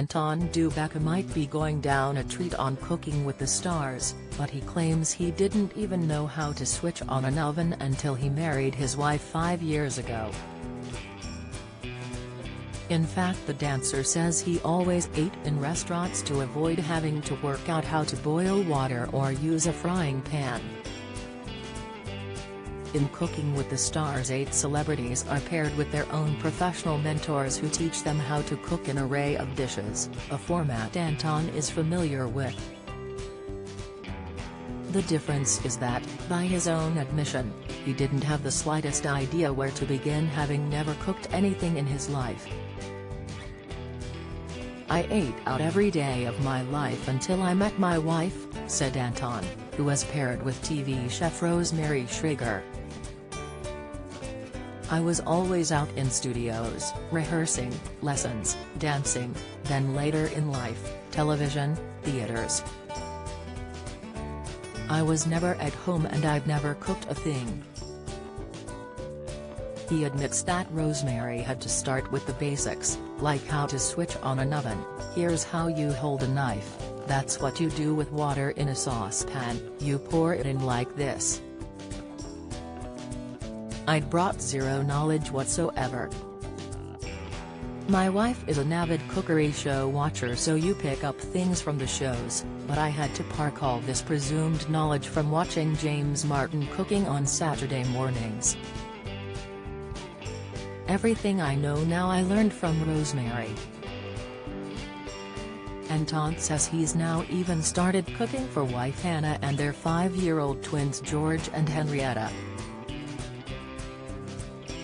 Anton du Deke might be going down a treat on Cooking with the Stars, but he claims he didn't even know how to switch on an oven until he married his wife 5 years ago. In fact, the dancer says he always ate in restaurants to avoid having to work out how to boil water or use a frying pan. In Cooking with the Stars, 8 celebrities are paired with their own professional mentors who teach them how to cook an array of dishes, a format Anton is familiar with. The difference is that, by his own admission, he didn't have the slightest idea where to begin, having never cooked anything in his life. "I ate out every day of my life until I met my wife," said Anton, who was paired with TV chef Rosemary Schrager. "I was always out in studios, rehearsing, lessons, dancing, then later in life, television, theaters. I was never at home and I'd never cooked a thing." He admits that Rosemary had to start with the basics, like how to switch on an oven. "Here's how you hold a knife, that's what you do with water in a saucepan, you pour it in like this." "I'd brought zero knowledge whatsoever. My wife is an avid cookery show watcher, so you pick up things from the shows, but I had to park all this presumed knowledge from watching James Martin cooking on Saturday mornings. Everything I know now I learned from Rosemary." Anton says he's now even started cooking for wife Hannah and their 5-year-old twins George and Henrietta.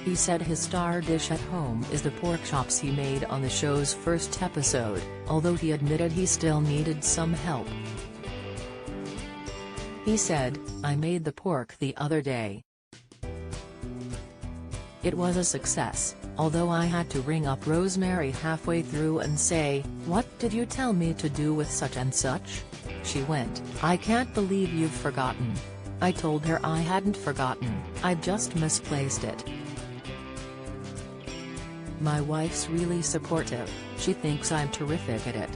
He said his star dish at home is the pork chops he made on the show's first episode, although he admitted he still needed some help. He said, "I made the pork the other day. It was a success, although I had to ring up Rosemary halfway through and say, 'What did you tell me to do with such and such?' She went, 'I can't believe you've forgotten.' I told her I hadn't forgotten, I'd just misplaced it. My wife's really supportive, she thinks I'm terrific at it.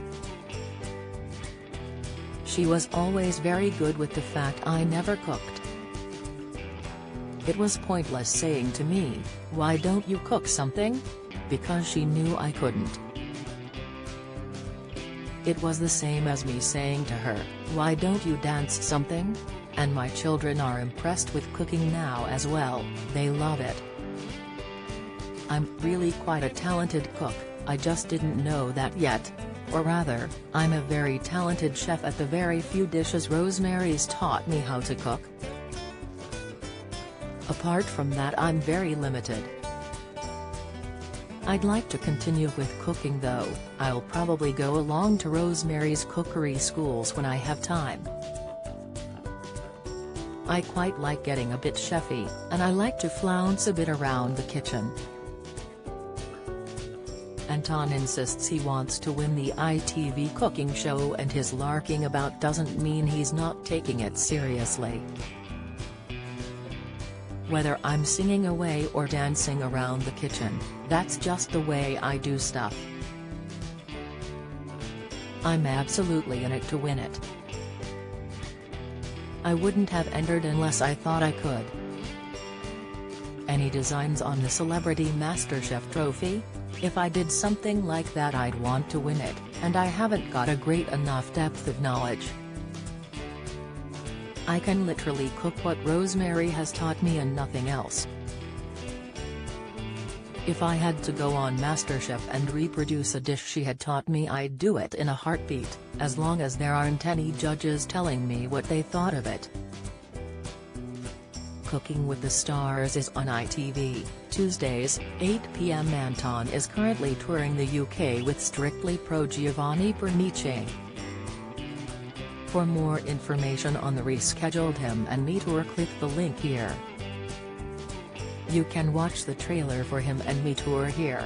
She was always very good with the fact I never cooked. It was pointless saying to me, 'Why don't you cook something?' because she knew I couldn't. It was the same as me saying to her, 'Why don't you dance something?' And my children are impressed with cooking now as well, they love it. I'm really quite a talented cook, I just didn't know that yet. Or rather, I'm a very talented chef at the very few dishes Rosemary's taught me how to cook. Apart from that, I'm very limited. I'd like to continue with cooking though, I'll probably go along to Rosemary's cookery schools when I have time. I quite like getting a bit chefy, and I like to flounce a bit around the kitchen." Anton insists he wants to win the ITV cooking show, and his larking about doesn't mean he's not taking it seriously. "Whether I'm singing away or dancing around the kitchen, that's just the way I do stuff. I'm absolutely in it to win it. I wouldn't have entered unless I thought I could." Any designs on the Celebrity MasterChef trophy? "If I did something like that I'd want to win it, and I haven't got a great enough depth of knowledge. I can literally cook what Rosemary has taught me and nothing else. If I had to go on MasterChef and reproduce a dish she had taught me, I'd do it in a heartbeat, as long as there aren't any judges telling me what they thought of it." Cooking with the Stars is on ITV, Tuesdays, 8 p.m. Anton is currently touring the UK with Strictly Pro Giovanni Pernice. For more information on the rescheduled Him and Me tour, click the link here. You can watch the trailer for Him and Me tour here.